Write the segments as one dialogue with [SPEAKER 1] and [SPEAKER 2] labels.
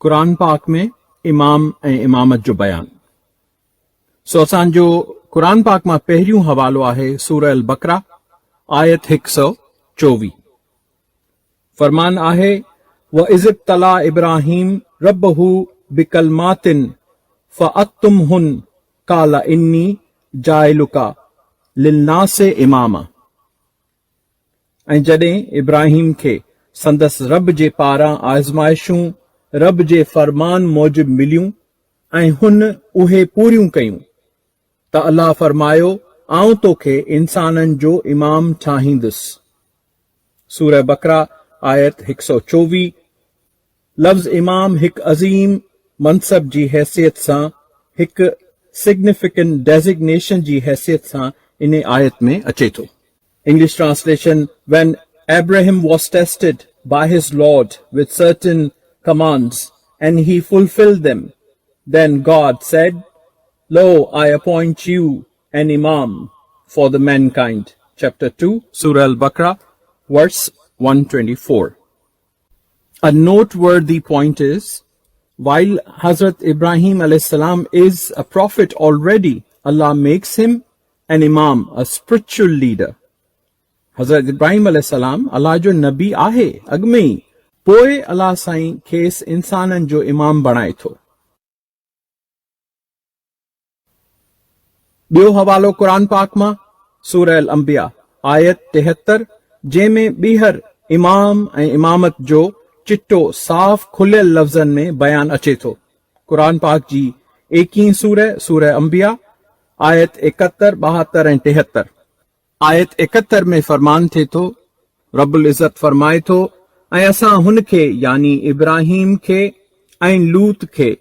[SPEAKER 1] कुरान पाक में इमाम ऐं इमामत जो बयान। सो असांजो कुरान पाक मां पहिरियों हवालो आहे सूरह अल बकरा आयत 124। फरमान आहे व इज़ तला इब्राहिम रब्बहू बिकलमातिन फअतुमहुन काला इन्नी जाइलुका लिन्नासे इमामा। ऐं जॾहिं इब्राहिम खे संदसि रब जे पारां आज़माइशूं रब जे फरमान मूजिब मिलियूं ऐं हुन उहे पूरियूं कयूं त अल्लाह फरमायो आऊं तोखे इंसाननि जो इमाम ठाहींदुसि। सूरह बकरा आयत 124। लफ़्ज़ इमाम हिकु अज़ीम मनसब जी हैसियत सां, हिकु सिग्निफिकेंट डेज़िग्नेशन जी हैसियत सां इन आयत में अचे थो। English translation When Abraham was tested by his Lord with certain commands and he fulfilled them, then God said, Lo, I appoint you an imam for the mankind. Chapter 2, Surah Al-Baqarah, verse 124. A noteworthy point is, while Hazrat Ibrahim alayhis salam is a prophet already, Allah makes him an imam, a spiritual leader. हज़रत इब्राहिम अलैहिस्सलाम अल्लाह जो नबी आहे अॻु में ई, पोइ अल्लाह साईं खेसि इंसाननि जो इमाम बणाए थो। ॿियो हवालो क़ुरान पाक मां सूरह अल अंबिया आयत 73, जंहिंमें ॿीहर इमाम ऐं इमामत जो चिट्टो साफ़ खुलियल लफ़्ज़नि में बयान अचे थो। क़ुरान पाक जी 21 सूरह अंबिया आयत 71, 72 ऐं 73। आयत 71 में फरमान थे थो, रब्बुल इज़्ज़त फरमाए थो, ऐं असां हुन खे यानी इब्राहिम खे ऐं लूत खे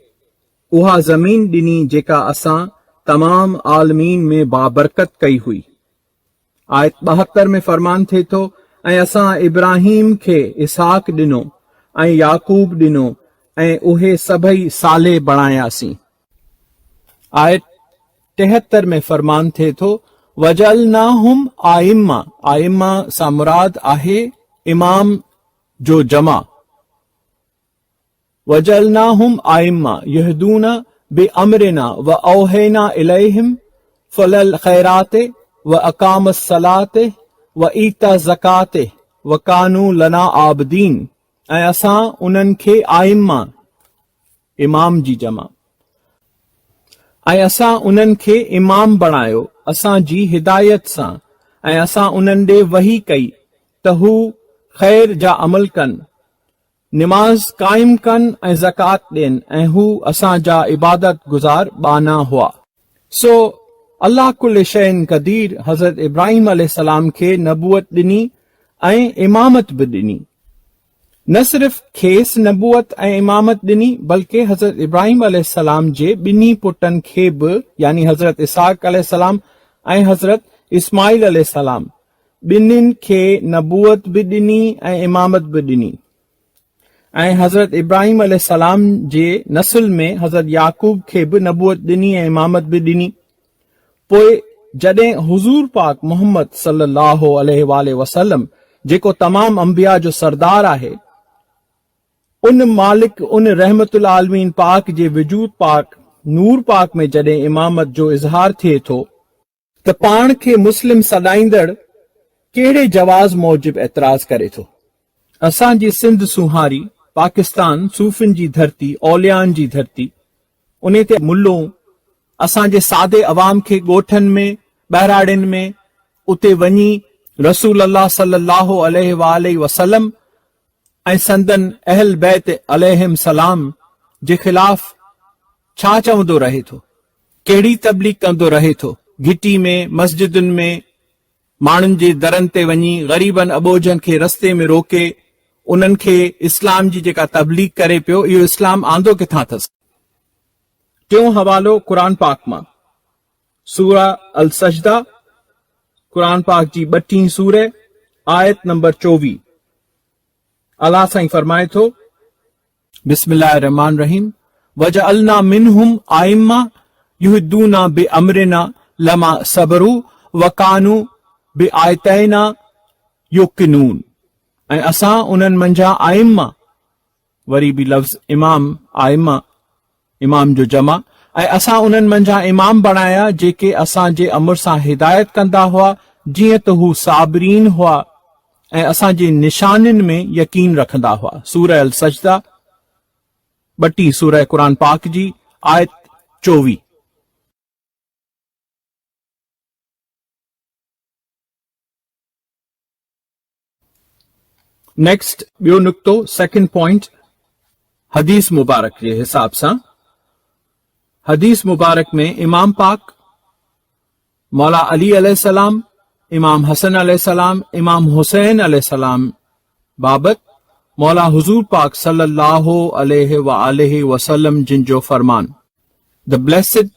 [SPEAKER 1] उहा ज़मीन ॾिनी जेका असां तमाम आलमीन में बाबरकत कई हुई। आयत 72 में फरमान थे थो, ऐं असां इब्राहिम खे इसहाक ॾिनो ऐं याकूब ॾिनो ऐं उहे सभई साले बणायासीं। आयत 73 में फरमान थे थो, वजअलनाहुम आइम्मा, आइम्मा सां मुराद आहे इमाम जो जमा। वजअलनाहुम आइम्मा यहदूना बिअमरिना व औहैना इलैहिम फलल खैराते व अकामस सलाते व ईता ज़काते व कानू लना आबदीन। ऐं असां उन्हनि खे आइम्मा, इमाम जी जमा, ऐं असां उन्हनि खे इमाम बणायो असां जी हिदायत सां, ऐं असां उन्हनि ॾे वही कई त हू ख़ैर जा अमल कनि, निमाज़ क़ाइम कनि ऐं ज़कात ॾियनि, ऐं हू असां जा इबादत गुज़ार बाना हुआ। सो अल्लाह कुल शैइन क़दीर हज़रत इब्राहिम अलैहिस्सलाम खे नबूअत ॾिनी ऐं इमामत बि ॾिनी। न सिर्फ़ खेसि नबूअत ऐं इमामत ॾिनी, बल्कि हज़रत इब्राहिम अलैहिस्सलाम जे ॿिन्ही पुटनि खे बि, यानी हज़रत इसहाक अलैहिस्सलाम ऐं हज़रत इस्माइल अलैहिस्सलाम, ॿिन्हिनि खे नबूअत बि ॾिनी ऐं इमामत बि ॾिनी। ऐं हज़रत इब्राहिम अलैहिस्सलाम जे नस्ल में हज़रत याकूब खे बि नबूअत ॾिनी ऐं इमामत बि ॾिनी। पोइ जॾहिं हुज़ूर पाक मोहम्मद सल्लल्लाहु अलैहि वसल्लम, जेको तमाम अंबिया जो सरदार आहे, उन मालिक उन रहमतुल आलमीन पाक जे वजूद पाक नूर पाक में जॾहिं इमामत जो इज़हार थिए थो त पाण खे मुस्लिम सॾाईंदड़ कहिड़े जवाज़ मूजिब एतराज़ करे थो। असांजी सिंध सुहारी पाकिस्तान सूफ़िन जी धरती, औलियान जी धरती, उन ते मुल्लों असांजे सादे अवाम खे ॻोठनि में ॿहिराड़ियुनि में उते वञी रसूल अल्लाह सल्लल्लाहु अलैहि वसल्लम ऐं संदन अहल बैत अलैहिम सलाम जे ख़िलाफ़ छा चवंदो रहे थो, कहिड़ी तबलीग कंदो रहे थो। घिटी में, मस्जिदुनि में, माण्हुनि जे दरनि ते वञी ग़रीबनि अबोजनि खे रस्ते में रोके उन्हनि खे इस्लाम जी जेका तबलीग करे पियो, इहो इस्लाम आंदो किथां अथसि। टियों हवालो क़ुरान पाक मां सूरह अल सजदा, क़ुरान पाक जी 32 सूरह आयत नंबर 24। अल्लाह साईं फरमाए थो, बिस्मिल्लाहिर रहमानिर रहीम, वजअलना मिनहुम आइम्मा युहदूना बिअमरिना लमा सबरू व कानू बिआयतैना युकिनून। ऐं असां उन्हनि मंझां आइम्मा वरी बि लफ़्ज़ इमाम आइमा इमाम जो जमा ऐं असां उन्हनि मंझां इमाम बणाया जेके असांजे अमर सां हिदायत कंदा हुआ जीअं त हू साबरीन हुआ ऐं असांजे निशानियुनि में यकीन रखंदा हुआ। सूरह अल सजदा 32 सूरह क़ुर पाक जी आयत 24। नेक्स्ट ॿियो नुक्तो सेकंड पॉइंट हदीस मुबारक जे हिसाब सां। हदीस मुबारक में इमाम पाक मौला अली अलैहिस्सलाम, इमाम हसन अलैहिस्सलाम, इमाम हुसैन अलैहिस्सलाम बाबत मौला हुजूर पाक सल्लल्लाहु अलैहि वआलिहि वसल्लम जिन जो फरमान, the blessed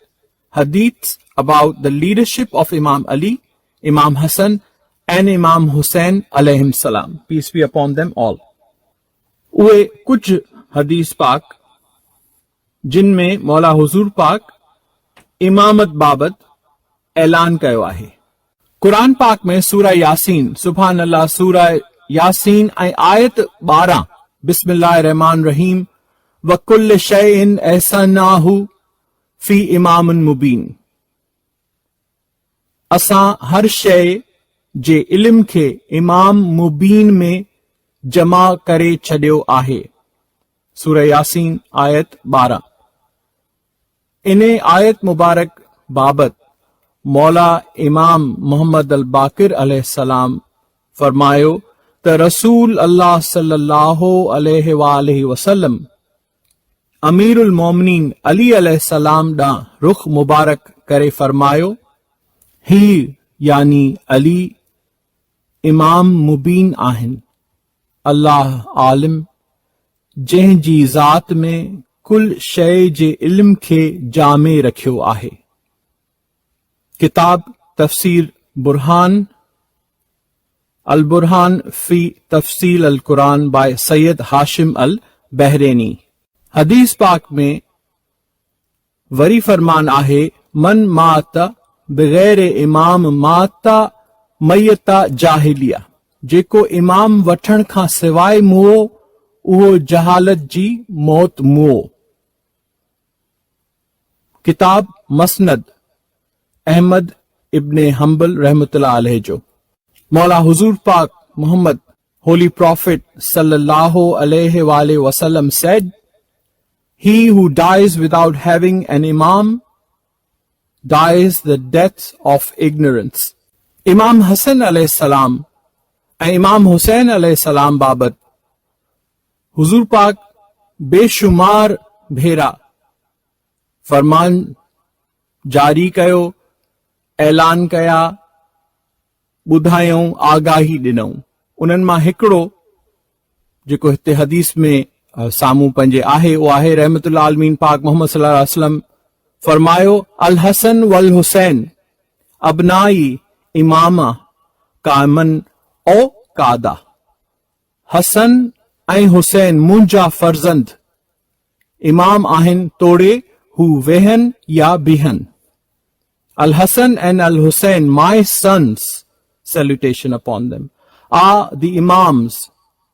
[SPEAKER 1] hadiths about the leadership of Imam Ali, Imam Hassan and Imam Hussain alayhim salam, peace be upon them all। उहे कुछ हदीस पाक जिन में मौला हुजूर पाक इमामत बाबत ऐलान कयो आहे। कुरान पाक में सूरह यासीन, सुभान अल्लाह, सूरह यासीन ऐं आयत 12 बिस्मिल्लाहिर रहमान रहीम व कुल्ल शैइन अहसनाहु फी इमामुन मुबीन, असां हर शइ जे इल्म खे इमाम मुबीन में जमा करे छॾियो आहे। सूरह यासीन आयत 12। इन आयत मुबारक बाबत मौला इमाम मोहम्मद अल बाकिर अलैहिस्सलाम फरमायो त रसूल अल्लाह सल्लल्लाहु अलैहि वालैहि वसल्लम अमीरुल मोमिनीन अली अलैहिस्सलाम ॾांहुं रुख मुबारक करे फरमायो, ही यानी अली इमाम मुबीन आहिनि, अल्लाह आलिम जंहिं जी ज़ात में कुल शइ जे इल्म खे जामे रखियो आहे। किताब तफ़सीर बुरहान, अल बुरहान फी तफ़सील अल कुरान बाय सैयद हाशिम अल बहरेनी। हदीस पाक में वरी फरमान आहे, मन माता बगैर इमाम माता मयता जाहिलिया, जेको इमाम वठण खां सवाइ मुओ उहो जहालत जी मौत मुओ। किताब मसनद अहमद इब्ने हम्बल रहमतुल्लाह अलैह जो। मौला हुजूर पाक Muhammad holy prophet sallallahu alaihi wasallam said, he who dies without having an imam dies the death of ignorance। इमाम हसन अलैहि सलाम ऐं इमाम हुसैन अलैहि सलाम बाबत हुजूर पाक बेशुमार भेरा फरमान जारी कयो, ऐलान कया, ॿुधायूं, आगाही ॾिनऊं। उन्हनि मां हिकिड़ो जेको हिते हदीस में साम्हूं पंहिंजे आहे उहो आहे, रहमतुल्लाह आलमीन पाक मोहम्मद सल्लल्लाहु अलैहि वसल्लम फरमायो, अल हसन वल हुसैन अबनाई इमामा कामन ओ कादा, हसन ऐं हुसैन मुंहिंजा फर्ज़ंद इमाम आहिनि, तोड़े हू वेहन या बीहन। Al Hassan and Al Hussein, my sons, salutation upon them, are the imams,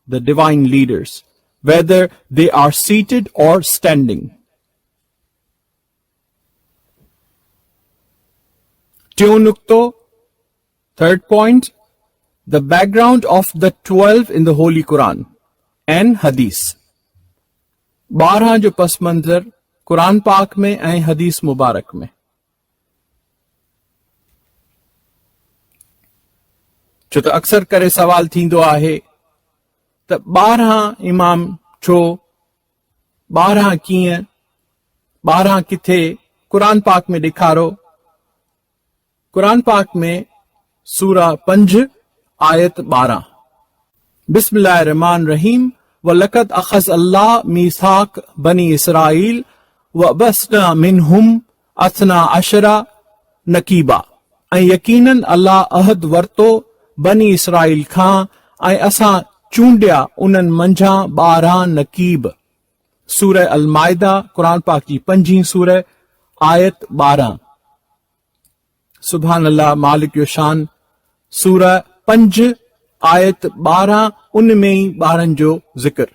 [SPEAKER 1] the divine leaders, whether they are seated or standing। Nukto, third point, the background of the 12 in the Holy Quran and Hadith। 12 जो पस मंजर कुरान पाक में ऐं हदीस मुबारक में। छो त अक्सर करे सवाल थींदो आहे त 12 इमाम छो, 12 कीअं, 12 किथे, कुरान पाक में ॾेखारो। कुरान पाक में सूरा 5 आयत 12 बिस्मिल्लाहिर रहमान रहीम वलक़द अख़ज़ अल्लाह मीसाक बनी इसराइल व बसना मिनहुम असना अशरा नकीबा, ऐं यकीनन अल्लाह अहद वरतो बनी इसराइल खां ऐं असां चूंडिया उन्हनि मंझां 12 नकीब। सूरह अल माइदा कुरान पाक जी 5 सूरह आयत 12। सुभान अल्लाह मालिक जो शान, सूरह 5 आयत 12, उन में ई 12 जो जिक्र।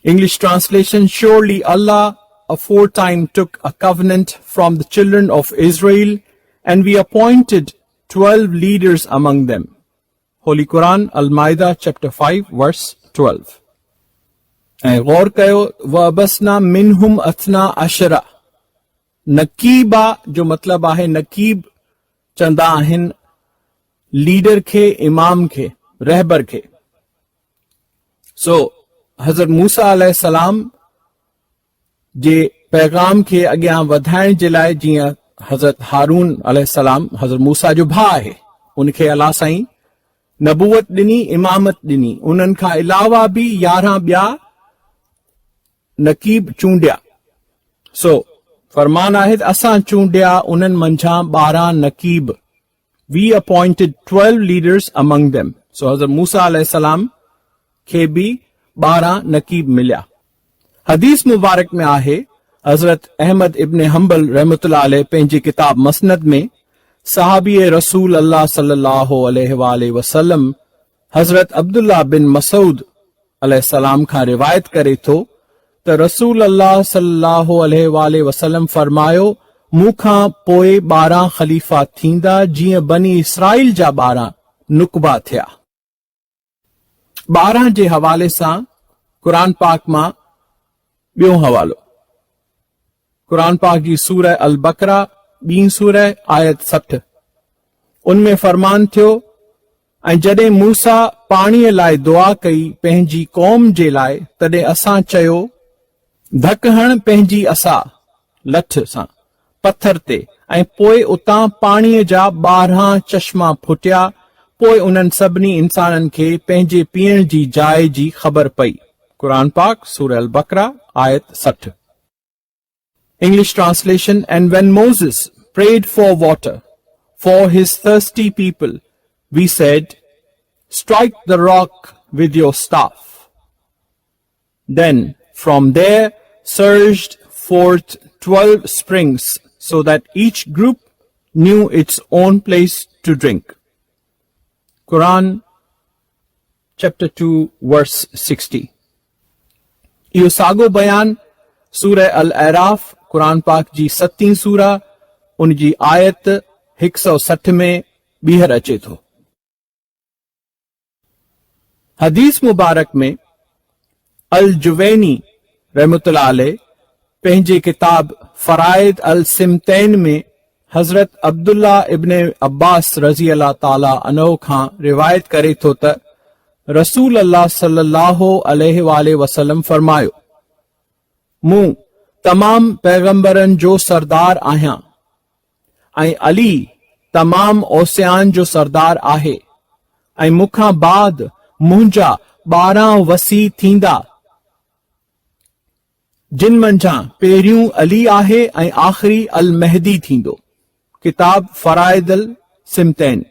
[SPEAKER 1] English translation: Surely Allah aforetime took a covenant from the children of Israel, and we appointed 12 leaders among them. Holy Quran, Al-Ma'idah, chapter 5, verse 12. ऐं गौर कयो, वबसना मिनहुम अथना अशरा. नकीबा जो मतलब आहे, नकीब चंदा आहिनि लीडर खे, इमाम खे, रहबर खे. सो हज़रत मूसा अलैहिस्सलाम जे पैगाम खे अॻियां वधाइण जे लाइ, जीअं हज़रत हारून अलैहिस्सलाम हज़रत मूसा जो भाउ आहे, उनखे अलाह साईं नबूवत ॾिनी, इमामत ॾिनी. उन्हनि खां अलावा बि 11 ॿिया नकीब चूंडिया. सो फरमान आहे त असां चूंडिया उन्हनि मंझां 12 नकीब. We appointed 12 leaders among them. So हज़रत मूसा अलैहिस्सलाम खे बि 12 नकीब मिलिया. हदीस मुबारक में आहे, हज़रत अहमद इब्न हंबल रहमतुल्लाह अलैह पंहिंजी किताब मसनद में सहाबी रसूल अल्लाह सल्लल्लाहु अलैहि वसल्लम हज़रत अब्दुल्लाह बिन मसूद अलैहिस्सलाम खां रिवायत करे थो त रसूल अल्लाह सल्लल्लाहु अलैहि वसल्लम फरमायो, मूंखां पोइ 12 ख़लीफ़ा थींदा जीअं बनी इसराइल जा 12 नुकबा थिया. 12 जे हवाले सां क़ुरान पाक मां ॿियो हवालो. क़ुरान पाक जी सूरह अल बकरा 2 सूरह आयत 60. उनमें फरमान थियो, ऐं जॾहिं मूसा पाणीअ लाइ दुआ कई पंहिंजी क़ौम जे लाइ, तॾहिं असां चयो, धक हण पंहिंजी असा लठ सां पत्थर ते, ऐं पोइ उतां पाणीअ जा 12 चश्मा फुटिया. पोइ उन्हनि सभिनी इंसाननि खे पंहिंजे पीअण जी जाइ जी ख़बर पई. क़ुरान पाक सूरह अल बकरा आयत 60. English translation: And when Moses prayed for water for his thirsty people, we said, strike the rock with your staff. Then from there surged forth 12 springs, so that each group knew its own place to drink. Quran chapter 2 verse 60. इहो साॻो बयान सूरह अल अराफ क़ुरान पाक जी 7 सूरह उन जी आयत 160 में ॿीहर अचे थो. हदीस मुबारक में अल जुवैनी रहमतुल्लाह अलैह पंहिंजे किताब फराइद अल सिमतैन में हज़रत अब्दुल्ला इब्न अब्बास रज़ी अल्लाह ताला अन्हु खां रिवायत करे थो त रसूल अल्लाह सल्लल्लाहु अलैहि वसल्लम फरमायो, मूं तमाम पैगंबरनि जो सरदार आहियां, ऐं अली तमाम औसियान जो सरदार आहे, ऐं मूंखां बाद मुंहिंजा 12 वसी थींदा, जिन मंझां पहिरियों अली आहे ऐं आख़िरी अल महदी थींदो. किताब फराइद अल सिमतैन,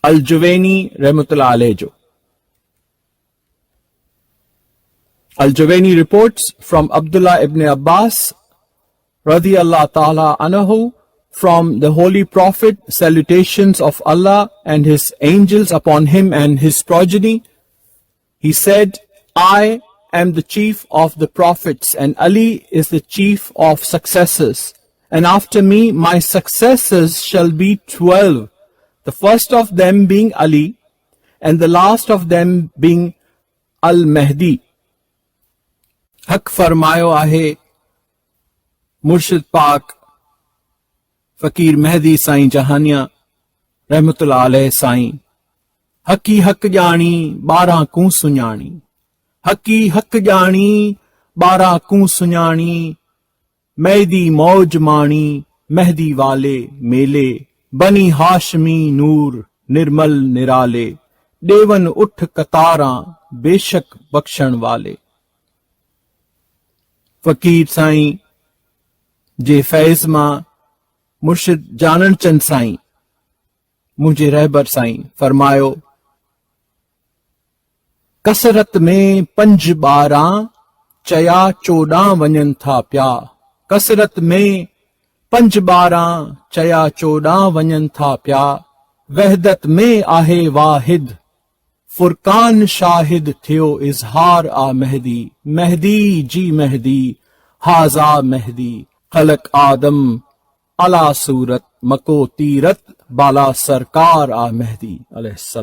[SPEAKER 1] अल जुवैनी रहमतुल्लाह अलैह जो. Al Juwayni reports from Abdullah ibn Abbas radiyallahu ta'ala anhu from the Holy Prophet, salutations of Allah and His angels upon him and his progeny. He said, I am the chief of the prophets and Ali is the chief of successors. And after me, my successors shall be 12, the first of them being Ali and the last of them being Al-Mahdi. हक फरमायो आहे मुर्शिद पाक फ़कीर महदी साईं जहानिया रहमतुल्लाह अलैह साईं, हकी हक ॼाणी 12 कूं सुञाणी, हकी हक ॼाणी 12 कूं सुञाणी, महदी मौज माणी महदी वाले मेले, बनी हाशमी नूर निर्मल निराले, देवन उठ कतारां बेशक बख्शण वाले. फ़कीर साईं जे फैज़ मां मुर्शिद जानन चंद साईं मुंहिंजे रहबर साईं फरमायो, कसरत में 5 12 चया 14 वञनि था पिया, कसरत में 5 12 चया 14 वञनि था पिया, वहदत में आहे वाहिद फुरकान शाहिद थियो इज़हार आ मेहदी, मेहदी जी मेहदी हाजा मेहदी, खलक आदम अला सूरत मको तीरत बाला सरकार आ मेहदी अलैहिस्सलाम।